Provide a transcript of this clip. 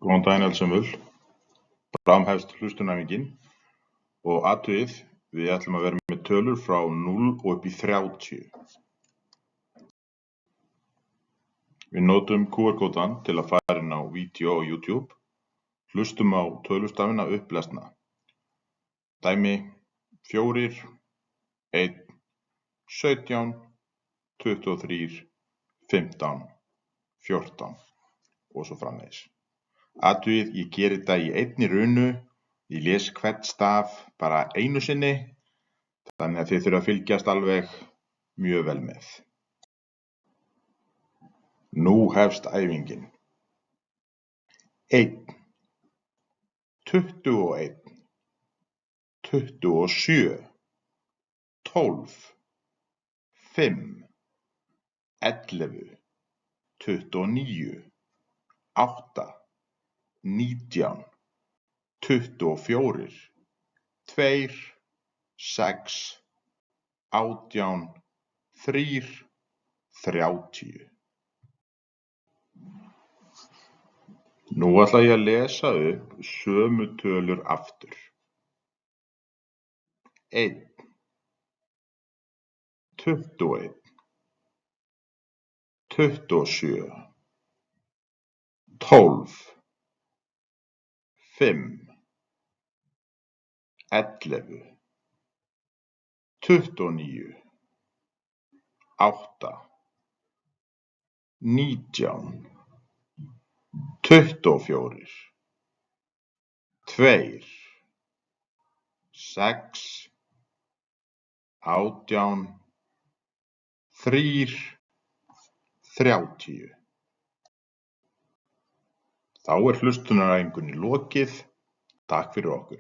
Góðan daginn allsömmul. Bráðum hefst hlustunæfingin og athugið, við ætlum að vera með tölur frá 0 og upp í 30. Við notum QR-kóðan til að fara inn á vídeó á YouTube. Hlustum á tölustafina upplesna. Dæmi 4, 1, 17, 23, 15, 14 og svo framvegis. Athugið, ég geri þetta í einni runu, ég les hvern staf bara einu sinni, þannig að þið þurfa að fylgjast alveg mjög vel með. Nú hefst æfingin. 1, 21, 27, 12, 5, 11, 29, 8, 19, 24, 2, 6, 18, 3, 30. Nú ætla ég að lesa upp sömu tölur aftur. 1, 21, 27, 12, 5, 11, 29, 8, 19, 24, 2, 6, 18, 3, 30. Þá hlustunæfingunni lokið. Takk fyrir okkur.